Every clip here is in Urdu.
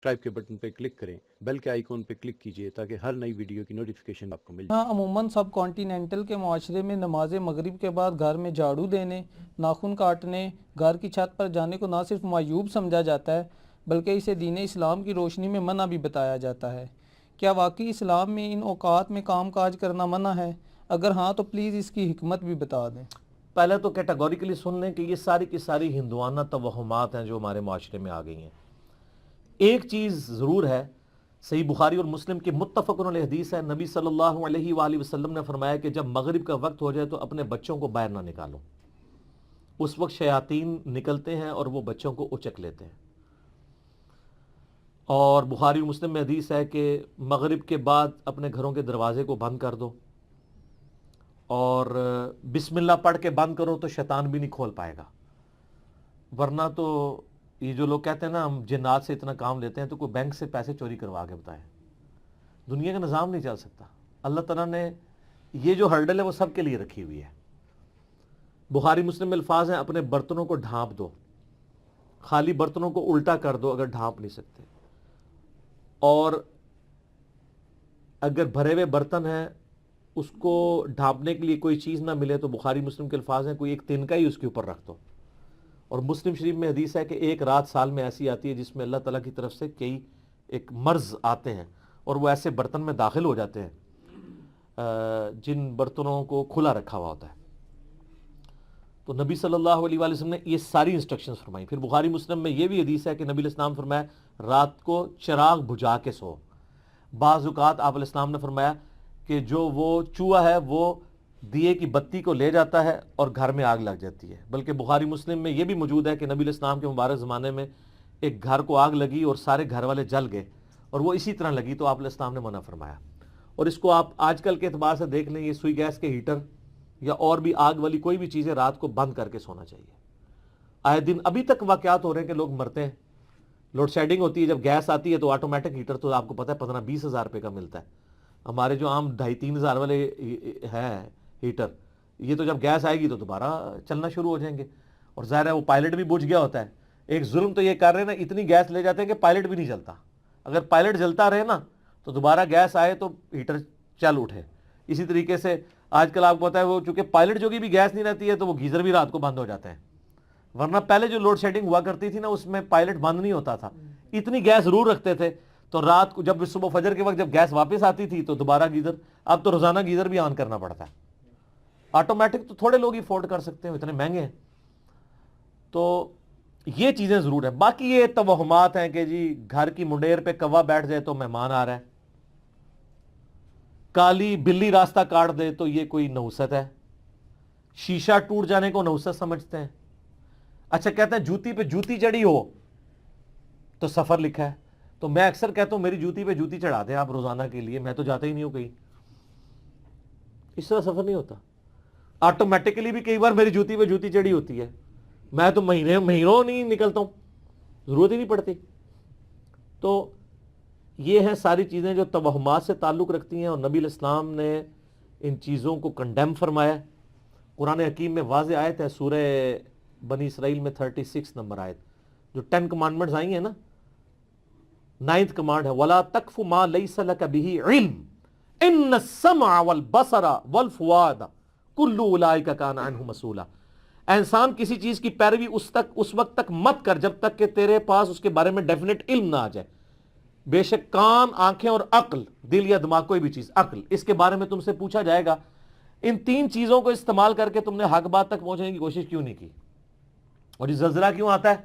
سبسکرائب کے بٹن پہ کلک کریں، بیل کے آئیکن پہ کلک کیجئے تاکہ ہر نئی ویڈیو کی نوٹیفیکیشن آپ کو مل جائے۔ ہاں عموماً سب کانٹیننٹل کے معاشرے میں نماز مغرب کے بعد گھر میں جھاڑو دینے، ناخن کاٹنے، گھر کی چھت پر جانے کو نہ صرف معیوب سمجھا جاتا ہے بلکہ اسے دین اسلام کی روشنی میں منع بھی بتایا جاتا ہے۔ کیا واقعی اسلام میں ان اوقات میں کام کاج کرنا منع ہے؟ اگر ہاں تو پلیز اس کی حکمت بھی بتا دیں۔ پہلے تو کیٹیگوریکلی سن لیں کہ یہ ساری کی ساری ہندوانہ توہمات ہیں جو ہمارے معاشرے میں آ گئی ہیں۔ ایک چیز ضرور ہے، صحیح بخاری اور مسلم کی متفقن علیہ حدیث ہے، نبی صلی اللہ علیہ وآلہ وسلم نے فرمایا کہ جب مغرب کا وقت ہو جائے تو اپنے بچوں کو باہر نہ نکالو۔ اس وقت شیاطین نکلتے ہیں اور وہ بچوں کو اچک لیتے ہیں۔ اور بخاری و مسلم میں حدیث ہے کہ مغرب کے بعد اپنے گھروں کے دروازے کو بند کر دو اور بسم اللہ پڑھ کے بند کرو تو شیطان بھی نہیں کھول پائے گا، ورنہ تو یہ جو لوگ کہتے ہیں نا ہم جنات سے اتنا کام لیتے ہیں، تو کوئی بینک سے پیسے چوری کروا کے بتائیں، دنیا کا نظام نہیں چل سکتا۔ اللہ تعالیٰ نے یہ جو ہرڈل ہے وہ سب کے لیے رکھی ہوئی ہے۔ بخاری مسلم میں الفاظ ہیں، اپنے برتنوں کو ڈھانپ دو، خالی برتنوں کو الٹا کر دو اگر ڈھانپ نہیں سکتے، اور اگر بھرے ہوئے برتن ہیں اس کو ڈھانپنے کے لیے کوئی چیز نہ ملے تو بخاری مسلم کے الفاظ ہیں کوئی ایک تنکا ہی اس کے اوپر رکھ دو۔ اور مسلم شریف میں حدیث ہے کہ ایک رات سال میں ایسی آتی ہے جس میں اللہ تعالیٰ کی طرف سے کئی ایک مرض آتے ہیں اور وہ ایسے برتن میں داخل ہو جاتے ہیں جن برتنوں کو کھلا رکھا ہوا ہوتا ہے۔ تو نبی صلی اللہ علیہ وآلہ وسلم نے یہ ساری انسٹرکشنز فرمائی۔ پھر بخاری مسلم میں یہ بھی حدیث ہے کہ نبی علیہ السلام فرمایا رات کو چراغ بجھا کے سو۔ بعض اوقات آپ علیہ السلام نے فرمایا کہ جو وہ چوہا ہے وہ دیے کی بتی کو لے جاتا ہے اور گھر میں آگ لگ جاتی ہے۔ بلکہ بخاری مسلم میں یہ بھی موجود ہے کہ نبی علیہ السلام کے مبارک زمانے میں ایک گھر کو آگ لگی اور سارے گھر والے جل گئے اور وہ اسی طرح لگی، تو آپ علیہ السلام نے منع فرمایا۔ اور اس کو آپ آج کل کے اعتبار سے دیکھ لیں، یہ سوئی گیس کے ہیٹر یا اور بھی آگ والی کوئی بھی چیزیں رات کو بند کر کے سونا چاہیے۔ آئے دن ابھی تک واقعات ہو رہے ہیں کہ لوگ مرتے ہیں۔ لوڈ شیڈنگ ہوتی ہے، جب گیس آتی ہے تو آٹومیٹک ہیٹر تو آپ کو پتہ ہے 15-20 ہزار روپے کا ملتا ہے۔ ہمارے جو عام 2,500-3 ہزار والے ہیں ہیٹر، یہ تو جب گیس آئے گی تو دوبارہ چلنا شروع ہو جائیں گے، اور ظاہر ہے وہ پائلٹ بھی بجھ گیا ہوتا ہے۔ ایک ظلم تو یہ کر رہے ہیں نا، اتنی گیس لے جاتے ہیں کہ پائلٹ بھی نہیں جلتا۔ اگر پائلٹ جلتا رہے نا تو دوبارہ گیس آئے تو ہیٹر چل اٹھے۔ اسی طریقے سے آج کل آپ کو پتا ہے وہ چونکہ پائلٹ جو بھی گیس نہیں رہتی ہے تو وہ گیزر بھی رات کو بند ہو جاتے ہیں، ورنہ پہلے جو لوڈ شیڈنگ ہوا کرتی تھی نا اس میں پائلٹ بند نہیں ہوتا تھا، اتنی گیس ضرور رکھتے تھے، تو رات کو جب صبح فجر کے وقت جب گیس واپس آتی تھی تو دوبارہ گیزر، اب تو روزانہ گیزر بھی آن کرنا پڑتا ہے۔ آٹومیٹک تو تھوڑے لوگ ہی افورڈ کر سکتے ہیں، اتنے مہنگے ہیں۔ تو یہ چیزیں ضرور ہیں۔ باقی یہ توہمات ہیں کہ جی گھر کی منڈیر پہ کوا بیٹھ جائے تو مہمان آ رہا ہے، کالی بلی راستہ کاٹ دے تو یہ کوئی نحوست ہے، شیشہ ٹوٹ جانے کو نحوست سمجھتے ہیں۔ اچھا کہتے ہیں جوتی پہ جوتی چڑھی ہو تو سفر لکھا ہے، تو میں اکثر کہتا ہوں میری جوتی پہ جوتی چڑھا دیں آپ روزانہ کے لیے، میں تو جاتا ہی نہیں ہوں کہیں، اس طرح سفر نہیں ہوتا۔ آٹومیٹکلی بھی کئی بار میری جوتی پہ جوتی چڑھی ہوتی ہے، میں تو مہینوں نہیں نکلتا ہوں، ضرورت ہی نہیں پڑتی۔ تو یہ ہیں ساری چیزیں جو توہمات سے تعلق رکھتی ہیں، اور نبی علیہ السلام نے ان چیزوں کو کنڈیم فرمایا۔ قرآن حکیم میں واضح آیت ہے، سورہ بنی اسرائیل میں 36 نمبر آیت، جو 10 کمانڈمنٹس آئی ہیں نا، 9th کمانڈ ہے وَلَا تَقْفُ مَا لَيْسَ لَكَ بِهِ عِلْمٍ إِنَّ السَّمْعَ وَالْبَصَرَ وَالْفُؤَادَ كُلُّ أُولَٰئِكَ كَانَ عَنْهُ مَسْئُولًا۔ اے انسان کسی چیز کی پیروی اس وقت تک مت کر جب تک کہ تیرے پاس اس کے بارے میں ڈیفینیٹ علم نہ آ جائے۔ بے شک کان، آنکھیں اور عقل، دل یا دماغ کوئی بھی چیز، عقل، اس کے بارے میں تم سے پوچھا جائے گا۔ ان 3 چیزوں کو استعمال کر کے تم نے حق بات تک پہنچنے کی کوشش کیوں نہیں کی؟ اور یہ زلزلہ کیوں آتا ہے؟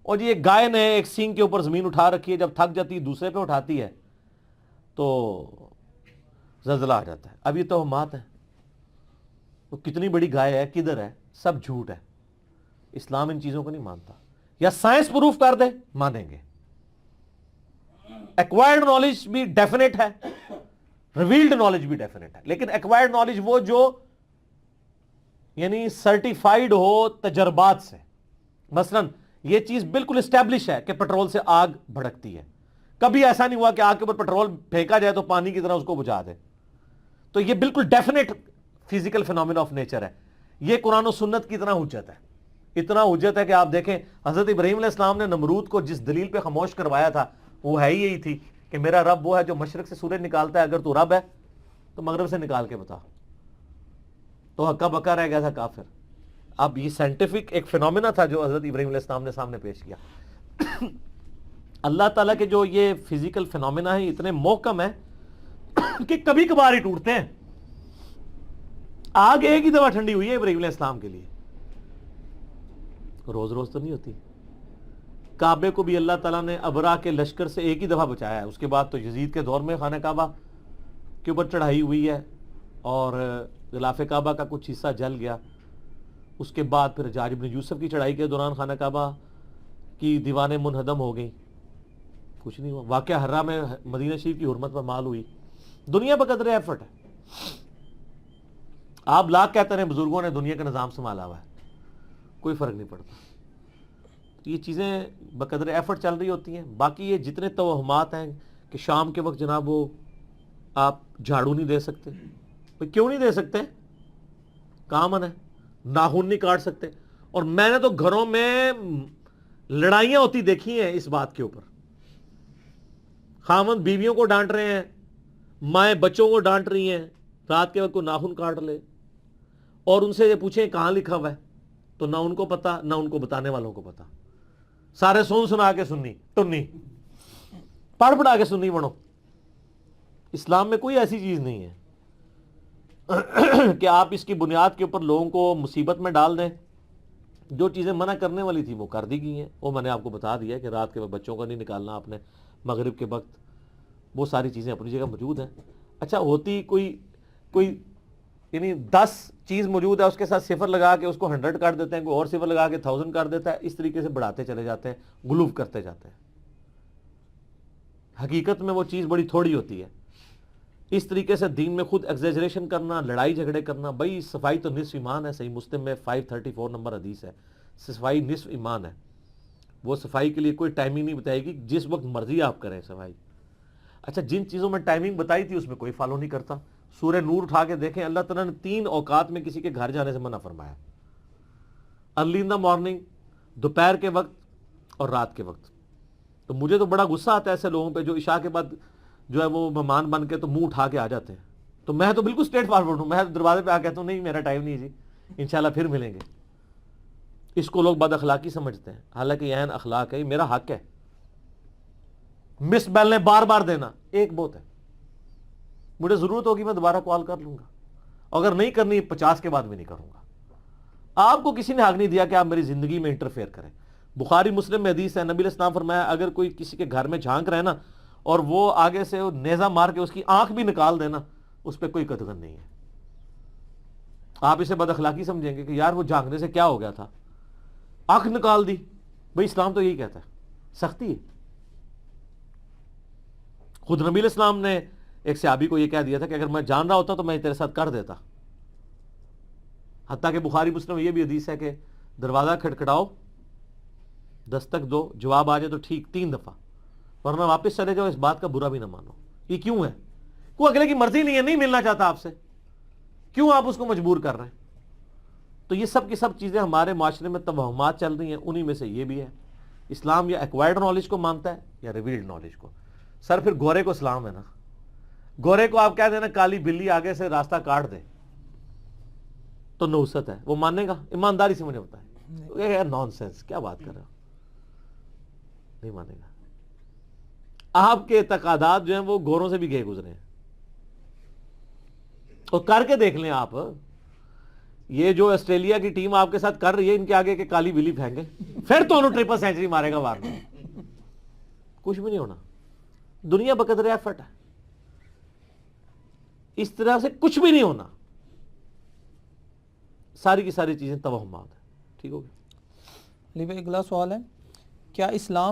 اور یہ ایک گائے نے ایک سینگ کے اوپر زمین اٹھا رکھی ہے، جب تھک جاتی ہے دوسرے پہ اٹھاتی ہے تو زلزلہ آ جاتا ہے۔ اب یہ توہمات ہیں، وہ کتنی بڑی گائے ہے، کدھر ہے، سب جھوٹ ہے۔ اسلام ان چیزوں کو نہیں مانتا۔ یا سائنس پروف کر دے مانیں گے، ایکوائرڈ نالج بھی ڈیفینیٹ ہے، ریویلڈ نالج بھی ڈیفینیٹ ہے، لیکن ایکوائرڈ نالج وہ جو یعنی سرٹیفائیڈ ہو تجربات سے۔ مثلا یہ چیز بالکل اسٹیبلش ہے کہ پیٹرول سے آگ بھڑکتی ہے، کبھی ایسا نہیں ہوا کہ آگ کے اوپر پیٹرول پھینکا جائے تو پانی کی طرح اس کو بجھا دے، تو یہ بالکل definite physical phenomena of nature ہے۔ یہ قرآن و سنت کی اتنا حجت ہے، اتنا حجت ہے کہ آپ دیکھیں حضرت ابراہیم علیہ السلام نے نمرود کو جس دلیل پہ خاموش کروایا تھا وہ ہے ہی یہی تھی کہ میرا رب وہ ہے جو مشرق سے سورج نکالتا ہے، اگر تو رب ہے تو مغرب سے نکال کے بتا. تو ہکا بکا رہ گیا تھا کافر. اب یہ سائنٹیفک ایک فینومینا تھا جو حضرت ابراہیم علیہ السلام نے سامنے پیش کیا. اللہ تعالیٰ کے جو یہ فزیکل فینومینا ہیں اتنے محکم ہیں کہ کبھی کبھار ہی ٹوٹتے ہیں. آگ ایک ہی دفعہ ٹھنڈی ہوئی ہے ابراہیم علیہ السلام کے لیے، روز روز تو نہیں ہوتی. کعبے کو بھی اللہ تعالیٰ نے ابرا کے لشکر سے ایک ہی دفعہ بچایا ہے. اس کے بعد تو یزید کے دور میں خانہ کعبہ کے اوپر چڑھائی ہوئی ہے اور غلاف کعبہ کا کچھ حصہ جل گیا. اس کے بعد پھر حجاج بن یوسف کی چڑھائی کے دوران خانہ کعبہ کی دیوانیں منہدم ہو گئیں، کچھ نہیں ہوا. واقعہ حرہ میں مدینہ شریف کی حرمت پر مال ہوئی. دنیا بقدر ایفرٹ ہے. آپ لاکھ کہتے ہیں بزرگوں نے دنیا کا نظام سنبھالا ہوا ہے، کوئی فرق نہیں پڑتا. یہ چیزیں بقدر ایفرٹ چل رہی ہوتی ہیں. باقی یہ جتنے توہمات ہیں کہ شام کے وقت جناب وہ آپ جھاڑو نہیں دے سکتے، کیوں نہیں دے سکتے؟ کامن ہے. ناخن نہیں کاٹ سکتے. اور میں نے تو گھروں میں لڑائیاں ہوتی دیکھی ہیں اس بات کے اوپر. خاوند بیویوں کو ڈانٹ رہے ہیں، مائیں بچوں کو ڈانٹ رہی ہیں رات کے وقت کو ناخن کاٹ لے، اور ان سے یہ پوچھیں کہاں لکھا ہوا ہے تو نہ ان کو پتا نہ ان کو بتانے والوں کو پتا. سارے سنا کے سنی ٹنی پڑھ پڑھا کے سنی بنو. اسلام میں کوئی ایسی چیز نہیں ہے کہ آپ اس کی بنیاد کے اوپر لوگوں کو مصیبت میں ڈال دیں. جو چیزیں منع کرنے والی تھی وہ کر دی گئی ہیں. وہ میں نے آپ کو بتا دیا کہ رات کے وقت بچوں کو نہیں نکالنا آپ نے، مغرب کے وقت. وہ ساری چیزیں اپنی جگہ موجود ہیں. اچھا ہوتی کوئی یعنی 10 چیز موجود ہے، اس کے ساتھ صفر لگا کے اس کو 100 کر دیتے ہیں، کوئی اور صفر لگا کے 1000 کر دیتا ہے. اس طریقے سے بڑھاتے چلے جاتے ہیں، غلوف کرتے جاتے ہیں. حقیقت میں وہ چیز بڑی تھوڑی ہوتی ہے. اس طریقے سے دین میں خود ایگزیجریشن کرنا، لڑائی جھگڑے کرنا. بھائی صفائی تو نصف ایمان ہے. صحیح مسلم میں 534 نمبر حدیث ہے، صفائی نصف ایمان ہے. وہ صفائی کے لیے کوئی ٹائمنگ نہیں بتائے گی، جس وقت مرضی آپ کریں صفائی. اچھا جن چیزوں میں ٹائمنگ بتائی تھی اس میں کوئی فالو نہیں کرتا. سورہ نور اٹھا کے دیکھیں، اللہ تعالیٰ نے 3 اوقات میں کسی کے گھر جانے سے منع فرمایا. ارلی ان دا مارننگ، دوپہر کے وقت اور رات کے وقت. تو مجھے تو بڑا غصہ آتا ہے ایسے لوگوں پہ جو عشاء کے بعد جو ہے وہ مہمان بن کے تو منہ اٹھا کے آ جاتے ہیں. تو میں تو بالکل اسٹریٹ فارورڈ ہوں. میں دروازے پہ آ کہتا ہوں نہیں میرا ٹائم نہیں جی، انشاءاللہ پھر ملیں گے. اس کو لوگ بد اخلاقی سمجھتے ہیں، حالانکہ یہ عین اخلاق ہے، یہ میرا حق ہے. مس بیل نے بار بار دینا ایک بہت ہے. مجھے ضرورت ہوگی میں دوبارہ کال کر لوں گا، اگر نہیں کرنی 50 کے بعد بھی نہیں کروں گا. آپ کو کسی نے حق نہیں دیا کہ آپ میری زندگی میں انٹرفیئر کریں. بخاری مسلم میں حدیث ہے، نبی علیہ السلام فرمایا اگر کوئی کسی کے گھر میں جھانک رہے نا اور وہ آگے سے نیزہ مار کے اس کی آنکھ بھی نکال دینا، اس پہ کوئی قدغن نہیں ہے. آپ اسے بد اخلاقی سمجھیں گے کہ یار وہ جھانکنے سے کیا ہو گیا تھا، آنکھ نکال دی. بھئی اسلام تو یہی کہتا ہے، سختی ہے. خود نبی علیہ السلام نے ایک صحابی کو یہ کہہ دیا تھا کہ اگر میں جان رہا ہوتا تو میں تیرے ساتھ کر دیتا. حتیٰ کہ بخاری مسلم یہ بھی حدیث ہے کہ دروازہ کھٹکھٹاؤ، دستک دو، جواب آ جائے تو ٹھیک 3 دفعہ، ورنہ واپس چلے جاؤ. اس بات کا برا بھی نہ مانو. یہ کیوں ہے؟ کوئی اگلے کی مرضی نہیں ہے، نہیں ملنا چاہتا آپ سے، کیوں آپ اس کو مجبور کر رہے ہیں؟ تو یہ سب کی سب چیزیں ہمارے معاشرے میں توہمات چل رہی ہیں. انہی میں سے یہ بھی ہے. اسلام یا ایکوائرڈ نالج کو مانتا ہے یا ریویلڈ نالج کو. سر پھر گورے کو اسلام ہے نا. گورے کو آپ کہہ دینا کالی بلی آگے سے راستہ کاٹ دے تو نوست ہے، وہ مانے گا؟ ایمانداری سے مجھے بتائیں. نان سینس، کیا بات کر رہے ہو؟ نہیں مانے گا. آپ کے اعتقادات جو ہیں وہ گوروں سے بھی گئے گزرے ہیں. اور کر کے دیکھ لیں آپ، یہ جو آسٹریلیا کی ٹیم آپ کے ساتھ کر رہی ہے، ان کے آگے کے کالی بلی پھینکیں پھر تو انہوں 3 سینچری مارے گا وارنا. کچھ بھی نہیں ہونا. دنیا بقدر ایفرٹ ہے. اس طرح سے کچھ بھی نہیں ہونا. ساری کی ساری چیزیں توہمات ہیں. ٹھیک ہو گیا. علی بھائی اگلا سوال ہے، کیا اسلام